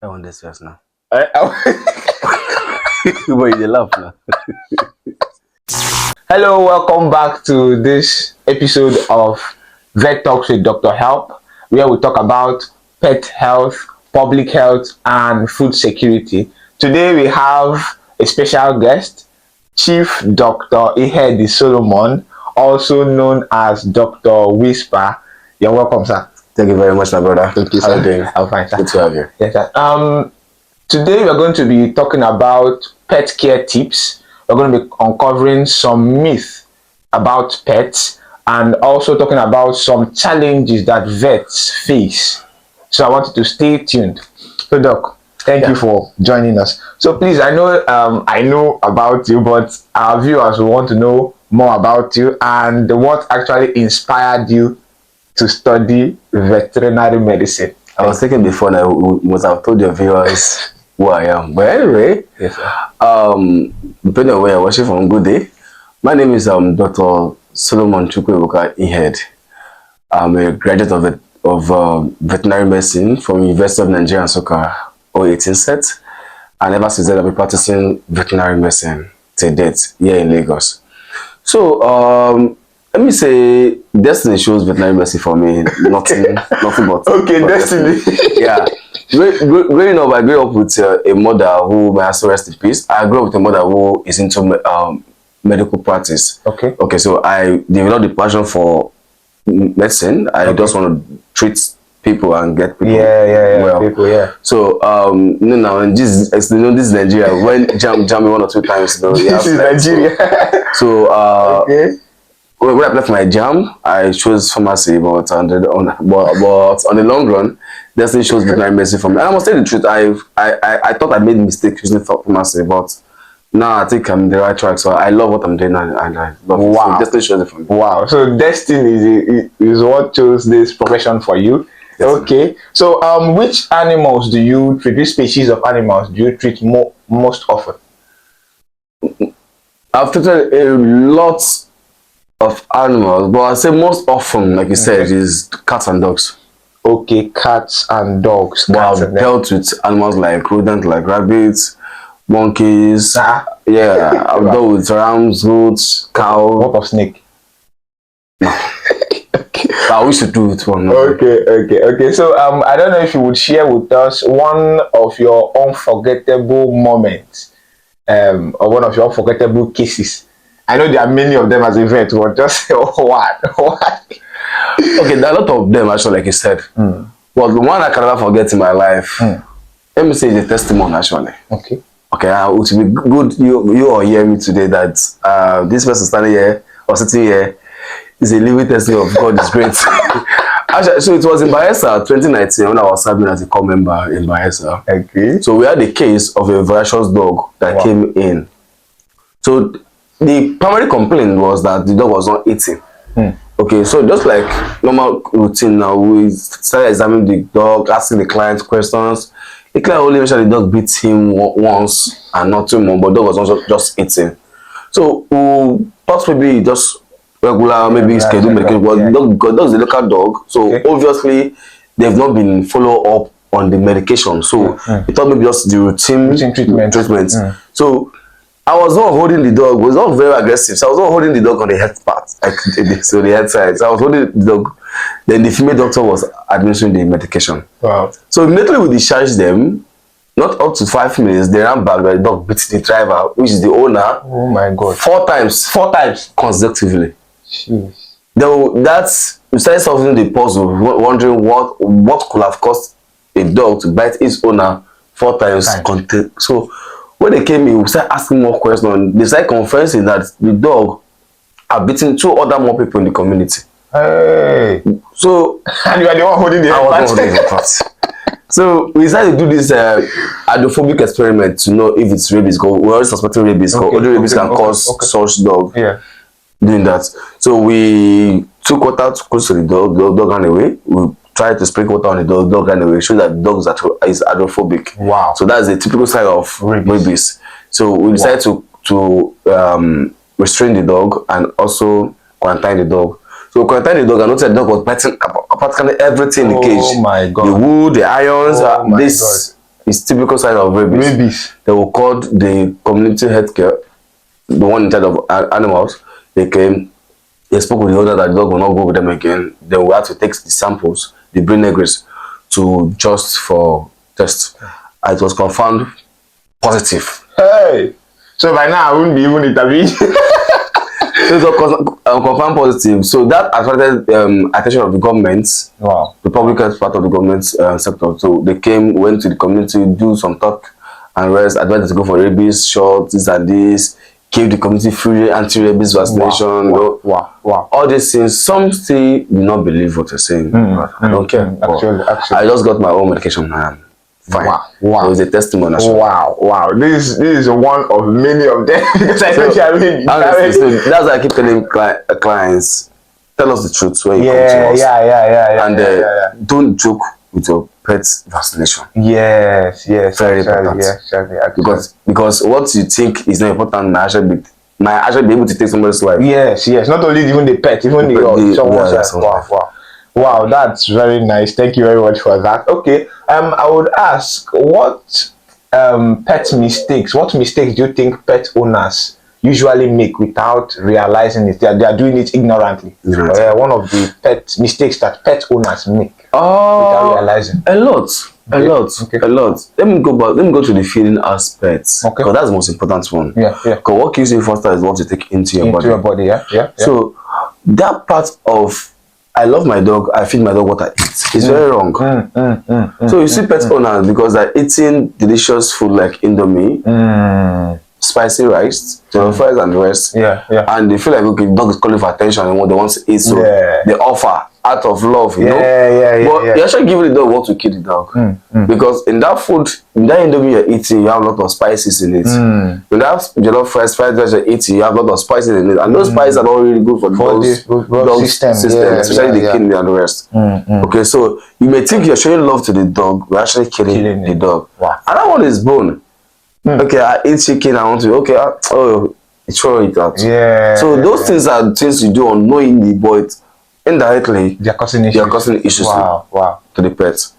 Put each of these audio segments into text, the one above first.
I want this first now. I- But you laugh now. Hello, welcome back to this episode of Vet Talks with Dr. Help, where we talk about pet health, public health, and food security. Today we have a special guest, Chief Dr. Ihedi Solomon, also known as Dr. Wizpar. You're welcome, sir. Thank you very much, my brother. Thank you, How sir. you doing? I'm fine, sir. Good to have you. Yes, sir. Today we're going to be talking about pet care tips. We're going to be uncovering some myths about pets and also talking about some challenges that vets face. So I want you to stay tuned. So Doc, thank you for joining us. So please, I know about you, but our viewers will want to know more about you and what actually inspired you to study veterinary medicine. I was thinking before that you must have told your viewers who I am. But anyway, Yes, sir. depending on where you're watching from, good day. My name is Dr. Solomon Chukwuebuka Ihed. I'm a graduate of veterinary medicine from University of Nigeria and Soka 018 set. And ever since then, I've been practicing veterinary medicine to date here in Lagos. So, let me say, destiny shows veterinary medicine for me. Nothing but. Okay, destiny. Yeah. Growing up, I grew up with a mother who, may I also rest in peace. I grew up with a mother who is into medical practice. Okay. So I developed the passion for medicine. I just want to treat people and get people well. People, yeah. So now in this is Nigeria. When jam me 1 or 2 times, This is Nigeria. So Okay. when I applied for my jam, I chose pharmacy, but on the long run, destiny chose veterinary medicine for me. And I must tell you the truth, I thought I made a mistake choosing pharmacy, but now I think I'm in the right track. So I love what I'm doing and I love it. So destiny chose it for me. Wow. So destiny is what chose this profession for you. Yes, okay. So which animals do you treat? Which species of animals do you treat most often? I've treated a lot of animals, but I say most often, like you said, is cats and dogs. Okay, cats and dogs. But I've dealt with animals like rodents, like rabbits, monkeys. Yeah, I've dealt with rams, goats, cow. What of snake? I wish to do it one. Okay. So I don't know if you would share with us one of your unforgettable moments, or one of your unforgettable cases. I know there are many of them as a vet, but just what? Okay, there are a lot of them actually, like you said. But the one I can never forget in my life, let me say, is a testimony actually. Okay. Okay, it would be good you all hear me today that this person standing here or sitting here is a living testimony of God is great. Actually, so it was in Bayelsa 2019 when I was serving as a core member in Bayelsa. Okay. So we had a case of a voracious dog that came in. So the primary complaint was that the dog was not eating. Okay, so just like normal routine now, we started examining the dog, asking the client questions. The client only mentioned the dog beat him once and not too much, but the dog was not just eating. So we thought maybe just regular, maybe scheduled medication, but dog is a local dog, so obviously they've not been follow up on the medication. So we thought maybe just the routine treatment. So I was not holding the dog, was not very aggressive. So I was not holding the dog on the head part, so the head side. So I was holding the dog. Then the female doctor was administering the medication. Wow. So immediately we discharged them, not up to 5 minutes, they ran back, the dog beat the driver, which is the owner. Oh my God. 4 times. 4 times consecutively. Jeez. That's, we started solving the puzzle, wondering what could have caused a dog to bite its owner 4 times. So when they came in, we started asking more questions. They started confessing that the dog had beaten 2 other more people in the community. Hey. So and you are the one holding the part. So we decided to do this hydrophobic experiment to know if it's rabies. We're already suspecting rabies. Only rabies can cause such dog. Yeah. Doing that. So we took water close to the dog ran away. We tried to sprinkle water on the dog ran away. Show that the dog is hydrophobic. Wow. So that's a typical sign of rabies. So we decided to restrain the dog and also quarantine the dog. So we quarantined the dog and noticed the dog was biting practically everything in the cage. Oh my God. The wood, the irons, it's typical sign of rabies. They will call the community healthcare, the one in charge of animals. They came, they spoke with the owner that the dog will not go with them again. Then we had to take the samples, the brain eggs, to just for test. It was confirmed positive. Hey, so by now I wouldn't be even intervened. So it was confirmed positive. So that attracted attention of the government, the public health part of the government sector. So they came, went to the community, do some talk and rest, advised to go for rabies shots, this and this, gave the community free anti-rabies vaccination. Wow. All these things. Some still do not believe what you're saying. I don't care. Actually, I just got my own medication and fine. Wow. It was a testimony. Wow. This is one of many of them. Because I so that's why I keep telling clients, tell us the truth when you come to us. And don't joke with your pet's vaccination. Yes. Very important. Yes, because what you think is not important might actually be able to take somebody's life. Yes. Not only even the pet, even someone's life. Wow, that's very nice. Thank you very much for that. Okay, I would ask, what mistakes do you think pet owners usually make without realizing it? They are doing it ignorantly. One of the pet mistakes that pet owners make without realizing. A lot. Let me go to the feeding aspects. Because that's the most important one. Because what kills you faster is what you take into your body. Yeah. So that part of I love my dog, I feed my dog what I eat. It's very wrong. So you see pet owners, because they're eating delicious food like Indomie, spicy rice, jollof rice and the rest. And they feel like, okay, the dog is calling for attention and what they want to eat. So they offer out of love, you know? But you actually give the dog what to kill the dog. Because in that food, in that Indomie you're eating, you have a lot of spices in it. In that jollof rice, fried rice you're eating, you have a lot of spices in it. And those spices are not really good for the dog's system, especially the kidney and the rest. Okay, so you may think you're showing love to the dog, you're actually killing the dog. And that one is bone. Okay, I eat chicken, I want to, throw it out. So those things are things you do unknowingly, but indirectly, they are causing issues to the pets.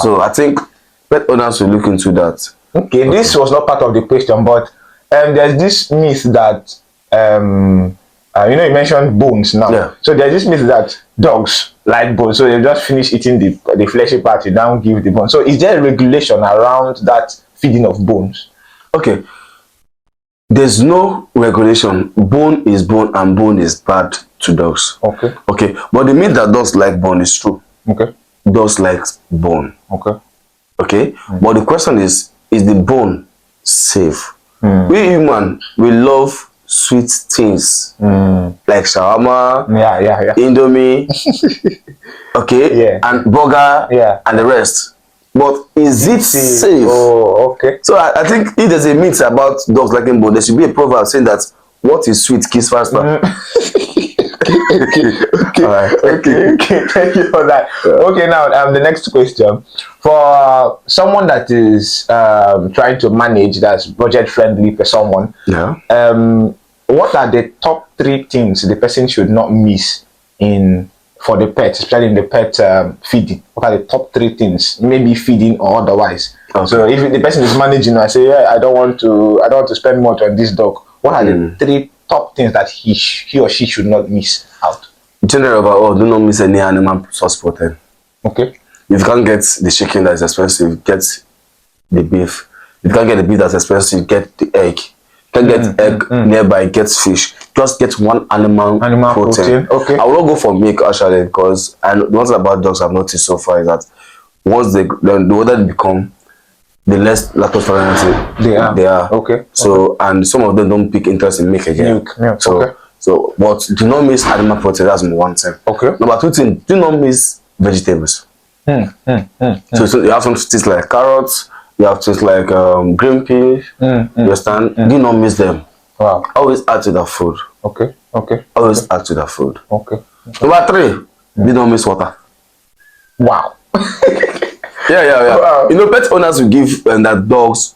So I think pet owners will look into that. Okay, this was not part of the question, but there's this myth that you mentioned bones now. So there's this myth that dogs like bones, so they just finish eating the fleshy part, you don't give the bone. So is there a regulation around that feeding of bones? Okay, there's no regulation. Bone is bone and bone is bad to dogs. Okay, but the myth that dogs like bone is true. Dogs like bone. Okay, but the question is the bone safe? We human, we love sweet things like shawarma, Indomie, and burger, and the rest. But is it safe? So I think if there's a myth about dogs liking bone, there should be a proverb saying that what is sweet kills faster. Okay. Thank you for that. Okay, now the next question, for someone that is trying to manage, that's budget friendly for someone. What are the top 3 things the person should not miss for the pet, especially in the pet feeding? What are the top 3 things, maybe feeding or otherwise? So if the person is managing, I say, I don't want to spend much on this dog. What are the 3 top things that he or she should not miss out? General overall, do not miss any animal source protein. If you can't get the chicken that's expensive, get the beef. If you can't get the beef that's expensive, get the egg. Can't get egg nearby, get fish. Just get one animal protein. I will not go for milk actually, because the one thing about dogs I've noticed so far is that once the older they become, the less lactose tolerant they are. So and some of them don't pick interest in milk again. So but do not miss animal protein. That's one thing. Number 2 thing, do not miss vegetables. So you have some things like carrots. You have things like green peas. You understand? Do not miss them. Always add to the food. Always add to the food. Number 3, do not miss water. Wow. You know, pet owners will give that dogs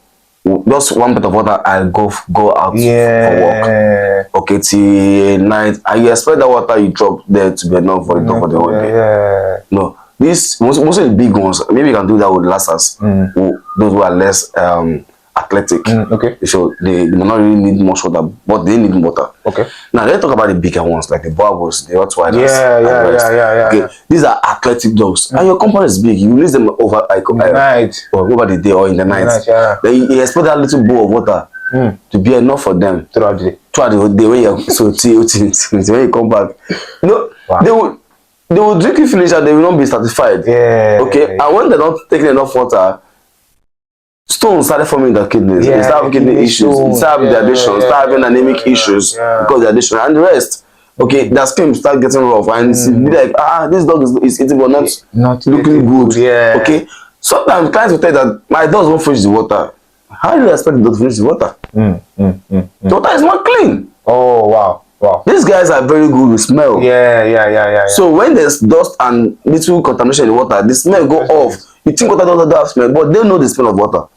just one bit of water and go out for walk. Till night, and you expect that water you drop there to be enough for the dog for the whole day. No, these mostly the big ones, maybe you can do that with Lassas, those who are less athletic. Okay. So they may not really need much water, but they need water. Okay. Now let's talk about the bigger ones, like the Boabos, the Rottweilers. Yeah. Okay, these are athletic dogs, and your compound is big. You release them over night, or over the day or in the night. Then you expect that little bowl of water to be enough for them throughout the day. Throughout the day when you when you come back, they will drink it finish and they will not be satisfied. Okay, and when they're not taking enough water, stones started forming in their kidneys. They start having kidney issues. They start having dehydration. Start having anemic issues because of dehydration and the rest. Okay, their skin start getting rough and it's be like, this dog is eating but not looking good. Okay, sometimes clients will tell you that my dog won't finish the water. How do you expect the dog to finish the water? The water is not clean. Oh wow. These guys are very good with smell. Yeah. So when there's dust and little contamination in the water, the smell go off. You think water doesn't have smell, but they know the smell of water.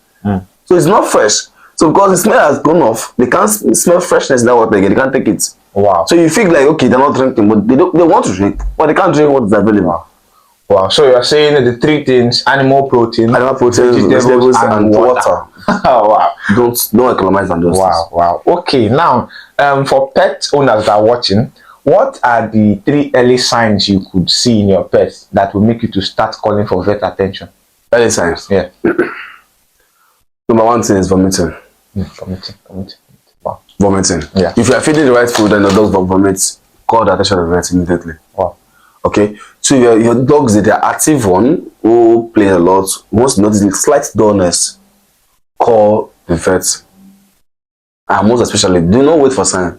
So it's not fresh. So because the smell has gone off, they can't smell freshness in that water again. They can't take it. Wow. So you feel like, okay, they're not drinking, but they want to drink, but they can't drink what is available. Wow. So you're saying that the three things: animal protein, vegetables, and water. Wow. Don't economize on those things. Wow. Okay, now for pet owners that are watching, what are the 3 early signs you could see in your pet that will make you to start calling for vet attention? Early signs. Yeah. Number 1 thing is vomiting. Vomiting. Wow. Vomiting. Yeah. If you are feeding the right food and the dog vomits, call the attention of the vet immediately. Wow. Okay. So your dogs, they are active one who plays a lot. Most notice the slight dullness. Call the vet. And most especially, do not wait for sign.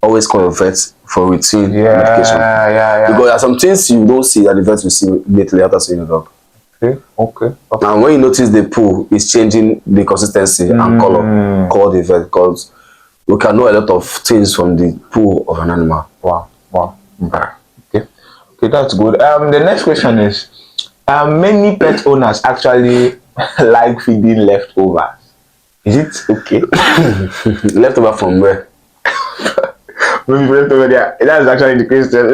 Always call your vet for routine medication. Because there are some things you don't see that the vet will see immediately after seeing the dog. Okay. And when you notice the poo is changing the consistency and color, call the vet, because we can know a lot of things from the poo of an animal. Wow. Okay, that's good. The next question is, many pet owners actually like feeding leftovers. Is it okay? Leftover from where? Maybe leftover there. That's actually the question.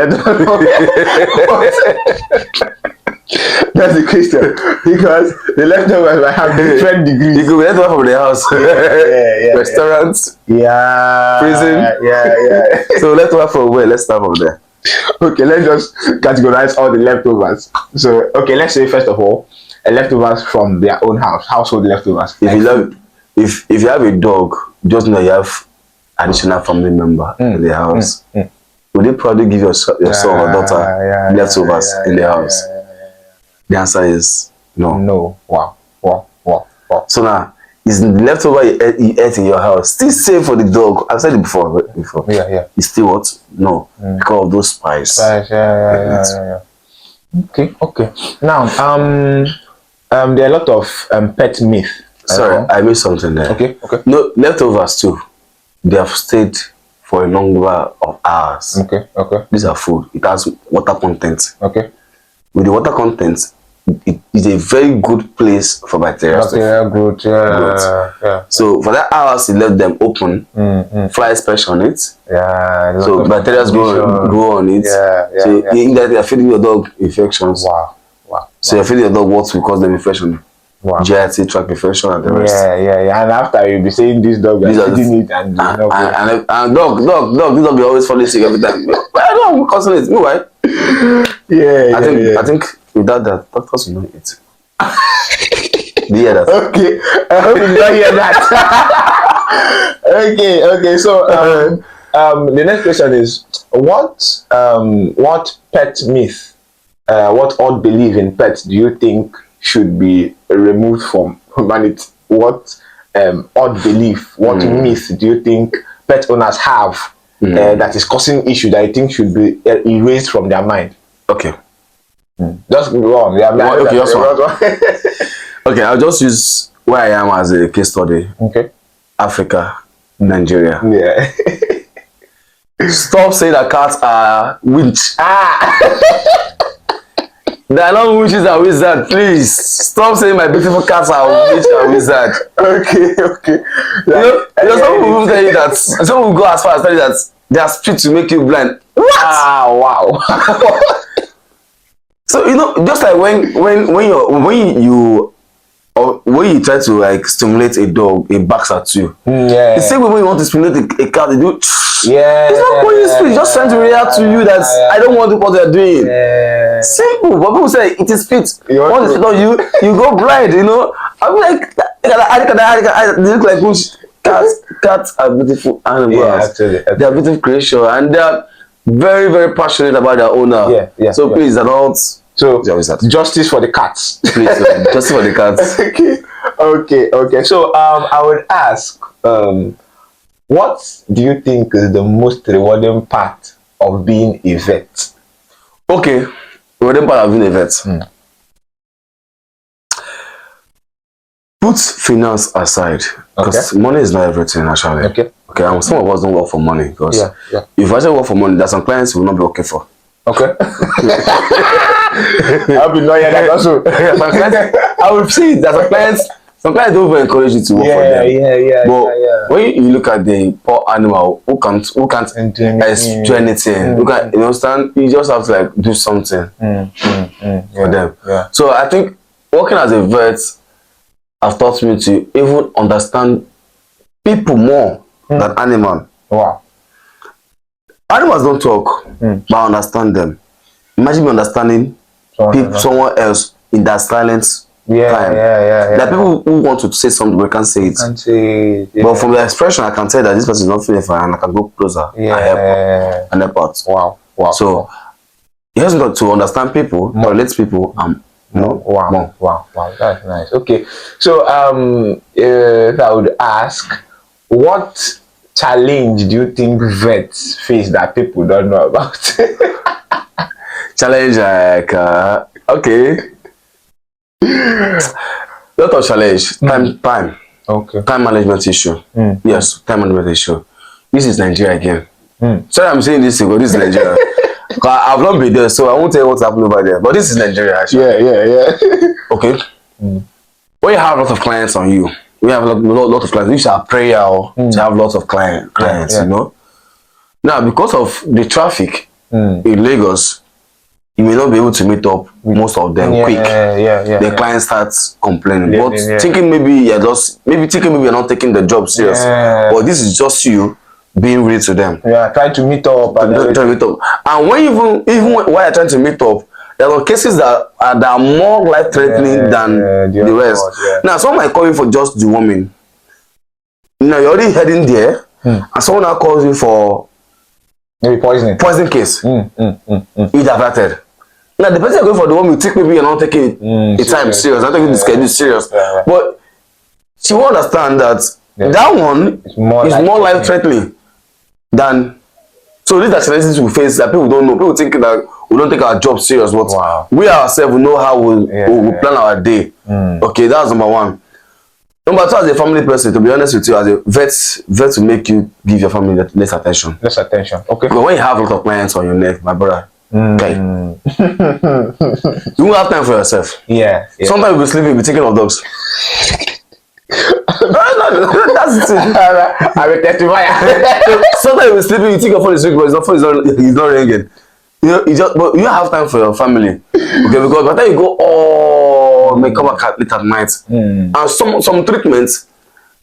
That's the question, because the leftovers might have different degrees. It could be leftover from the house, restaurants, prison. So leftover from where? Let's start from there. Okay, let's just categorize all the leftovers. So, okay, let's say first of all, leftovers from their own house, household leftovers. If you have a dog, just know you have additional family member in the house. Would you probably give your son or daughter leftovers in the house? The answer is no. No. Wow. So now, is the leftover you ate in your house still safe for the dog? I've said it before. Yeah. It's still what? No. Because of those spice. Yeah. Okay. Now, there are a lot of pet myth. Sorry, I missed something there. Okay. No, leftovers too. They have stayed for a number of hours. Okay. These are food. It has water content. Okay. With the water content, it is a very good place for bacteria. Growth. Yeah. So for that hours, you let them open, fly special on it. Yeah. So bacteria grow on it. So they are feeding your dog infections. Wow. So you're feeding your dog what will cause them infection. Wow. GIT, tract infection, and the rest. Yeah. And after you'll be saying this dog is feeding it and dog, this dog will always fall sick every time. I don't know, causing it. No, why? I think without that, doctors will not eat. Do you hear that? Okay. I hope you don't hear that. Okay. So the next question is, what pet myth, what odd belief in pets do you think should be removed from humanity? What odd belief, what myth do you think pet owners have that is causing issue that you think should be erased from their mind? Okay. Just go on. Okay, I'll just use where I am as a case study. Okay. Africa, Nigeria. Yeah. Stop saying that cats are witch. They are not witches and wizards, please. Stop saying my beautiful cats are witch and wizard. Okay. You know, some people tell you that, some people go as far as tell you that their spirit will make you blind. What? Wow. So you know, just like when you try to like stimulate a dog, it backs at you. Yeah. The same way when you want to stimulate a cat, they do. Yeah. It's not pulling speed, just trying to react to you that I don't want to do what they're doing. Yeah. Simple. But people say it is fit. You want Once to- it's on you, you go blind, you know. I'm like, they look like bush. Cats are beautiful animals. Yeah, absolutely. They are beautiful creation, and they are very, very passionate about their owner. Yeah, yeah, So yeah. please, adults. So Yeah, what's that? justice for the cats. Please, just for the cats. Okay. So I would ask, what do you think is the most rewarding part of being a vet? Okay, we're then part of being a vet. Put finance aside, because money is not everything actually. Okay, and some of us don't work for money because Yeah. if you actually work for money, there's some clients you will not be okay for. Okay. I'll be lawyer that also. Yeah, some clients, I would say that some clients don't even encourage you to work for them. But when you look at the poor animal who can't do anything, who can't, you understand, you just have to like do something for them. Yeah. So I think working as a vet has taught me to even understand people more than animals. Wow. Animals don't talk, but I understand them. Imagine me understanding someone else in that silent time. There are people who want to say something but can't say it. But from the expression, I can tell that this person is not feeling fine, and I can go closer and help out. Wow. So you just got to understand people, relate to people, and Wow. That's nice. Okay. So if I would ask, what challenge do you think vets face that people don't know about? Challenge like okay. Lot of challenge. Time. Okay. Time management issue. Yes, time management issue. This is Nigeria again. Sorry, I'm saying this because this is Nigeria. I've not been there, so I won't tell you what's happening over there. But this is Nigeria, actually. Yeah. Okay. When you have a lot of clients on you, we have a lot of clients. We should have prayer to have lots of clients, you know. Now, because of the traffic in Lagos, you may not be able to meet up most of them quick. The client starts complaining, thinking maybe you're not taking the job serious. But this is just you being real to them. Trying to meet up. And when even while you're trying to meet up, there are cases that are more life-threatening than the rest. Now, someone might call you for just the woman. Now, you're already heading there, and someone now calls you for maybe poison case. It averted. Now, the person you're going for the woman, you think maybe you're not taking the time serious, not taking the schedule serious. But she will understand that that one is more life-threatening than. So these are challenges we face that people don't know. People think that we don't take our job serious, but we ourselves we know how we plan our day. Okay, that's number one. Number two, as a family person, to be honest with you, as a vet will make you give your family less attention. Okay. Because when you have a lot of clients on your neck, my brother, okay, you won't have time for yourself. Sometimes you'll be sleeping, you'll be thinking of dogs. No, that's the thing. I'm a testifier. Sometimes you'll be sleeping, you think your phone is ringing, but it's not ringing. You know, but you have time for your family. Okay, because by the time you go, may come back late at night. And some treatments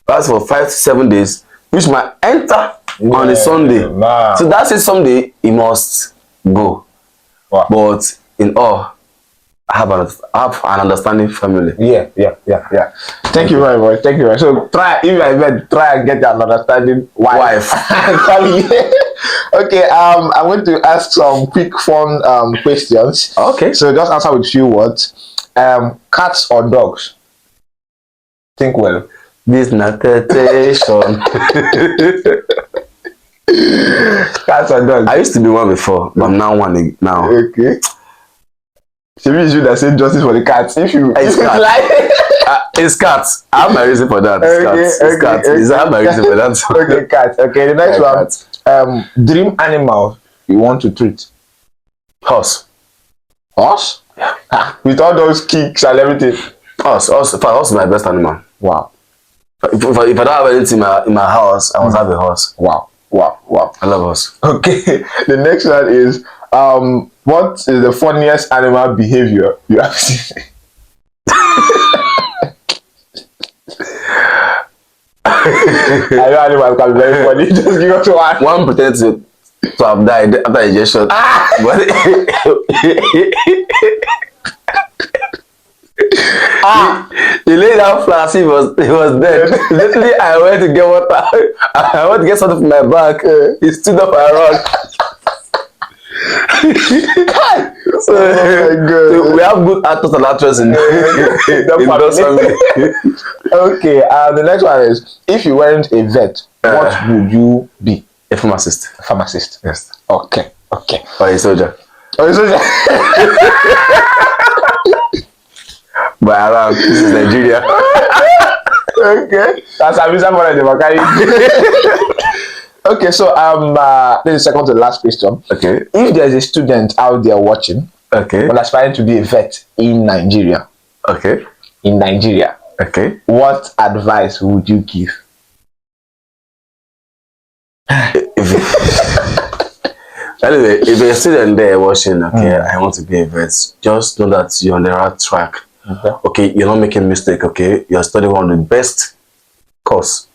lasts for 5 to 7 days, which might enter on a Sunday. So that's it, someday he must go. But in all, I have an understanding family. Thank you very much. So try and get an understanding wife. Okay, I'm going to ask some quick fun questions. Okay. So just answer with few words. Cats or dogs? Think well. This is not temptation. Cats or dogs? I used to be one before, but I'm now one now. Okay. Should we issue that say justice for the cats? If you it's cats. I have my reason for that. It's cats. I have my reason for that. Okay, cats. Okay, the next one. Dream animal you want to treat? Horse. Horse? Yeah. With all those kicks and everything. Horse is my best animal. Wow. If I don't have anything in my house, I must have a horse. Wow. I love horse. Okay. The next one is What is the funniest animal behavior you have seen? I know animals can be very funny. Just give us one. One pretends to have died after injection. But he laid down flat. He was dead. Literally, I went to get water. I went to get something from my bag. He stood up and ran. So, Oh my God. so we have good actors and actresses in those family. Okay, the next one is, if you weren't a vet, what would you be? A pharmacist. A pharmacist. Yes. Okay. Or a soldier. Oh, so But around, this is Nigeria. okay. That's a visa for the Makari. Okay, so this is second to the last question. Okay. If there's a student out there watching, Okay. but aspiring to be a vet in Nigeria, Okay. Okay. what advice would you give? Anyway, if you're a student there watching, okay, I want to be a vet, just know that you're on the right track. Okay, you're not making mistake, okay? You're studying one of the best course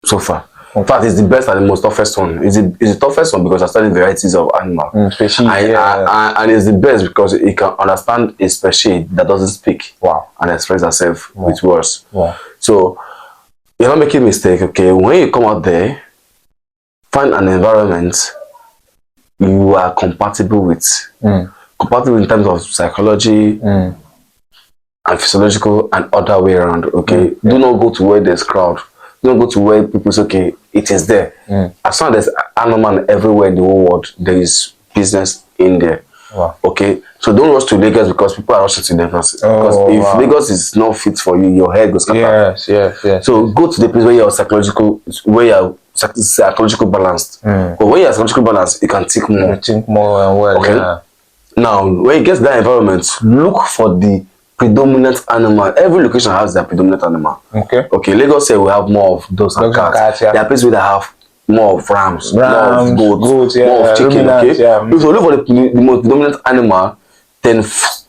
so far. In fact, it's the best and the most toughest one. It's the toughest one because I study varieties of animals. And it's the best because it can understand a species that doesn't speak. Wow. And express herself with words. Wow. So, you're not making mistake, okay? When you come out there, find an environment you are compatible with. Compatible in terms of psychology and physiological and other way around, okay? Do not go to where there's crowd. Don't go to where people say, okay, it is there. As long as there's animal everywhere in the whole world, there is business in there. Wow. Okay? So don't rush to Lagos because people are rushing to Lagos. Because if Lagos is not fit for you, your head goes scatter. Yes. So go to the place where you're psychological balanced. But when you're psychological balanced, you can think more. You think more and well. Okay? Yeah. Now, when you get to that environment, look for the predominant animal. Every location has their predominant animal. Okay, Lagos say we have more of those and cats. There are places where they have more of rams, more of goats, more of chicken. Okay, if you look for the most predominant animal, then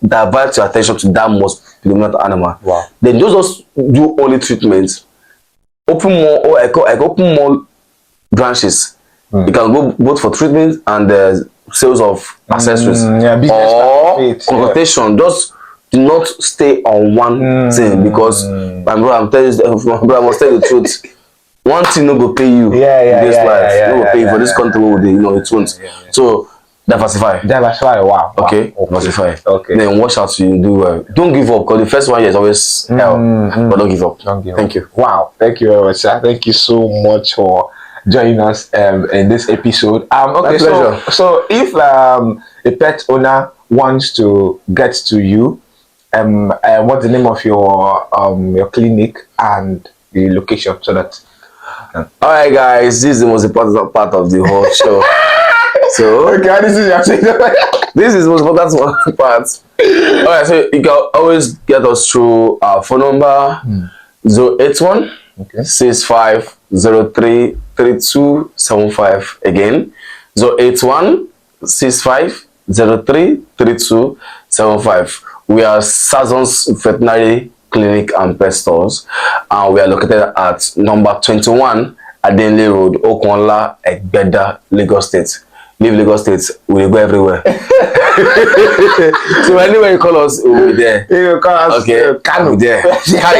divert your attention to that most predominant animal. Wow. Then don't just do only treatments. Open more, or I open more branches. You can go both for treatment and sales of accessories or consultation. Just do not stay on one thing because my brother, I'm telling you, my brother, I must tell you the truth. One thing no go pay you in this life. No go pay you for this country, it won't. So diversify. Wow. Okay, diversify. Okay. Then watch out you do well. Don't give up because the first 1 year is always hell. But don't give up. Thank you. Wow. Thank you very much, sir. Thank you so much for joining us in this episode. Okay, so if a pet owner wants to get to you, what's the name of your clinic and the location so that all right guys, this is the most important part of the whole show. So okay, this is your this is the most important part. All right, so you can always get us through our phone number 081 6503 3275. Again 081 6503 3275. We are Sazon's Veterinary Clinic and Pet Stores, and we are located at number 21 Adenle Road, Okonla, Egbeda, Lagos State. Leave Lagos State, we will go everywhere. So anywhere you call us, we'll be there. You call us Kano there.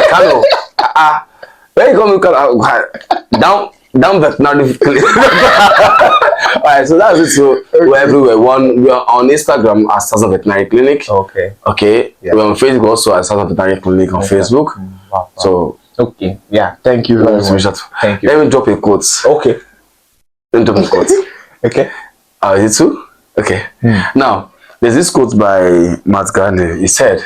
Kano. Where you call me, Kano? Down Veterinary Clinic. Alright, so that's it. So we're everywhere. We are on Instagram as Sazon Veterinary Clinic. Okay. Yeah. We're on Facebook also as Sazon Veterinary Clinic on Facebook. Wow. So okay. Yeah. Thank you very much. Thank you. Let me drop a quote. Okay. Let me drop a quote. Okay. Is it too? Okay. Now, there's this quote by Matt Gandhi. He said,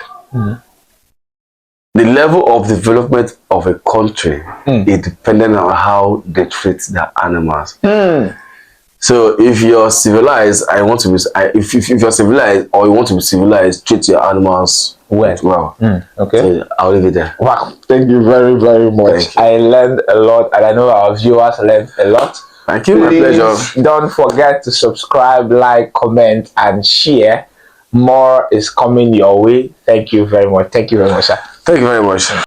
the level of development of a country is dependent on how they treat their animals. So if you're civilized, if you're civilized or you want to be civilized, treat your animals well. Okay. So I'll leave it there. Wow. Thank you very, very much. I learned a lot, and I know our viewers learned a lot Thank you, my pleasure. Don't forget to subscribe, like, comment, and share. More is coming your way. Thank you very much. Thank you very much, sir. Thank you very much.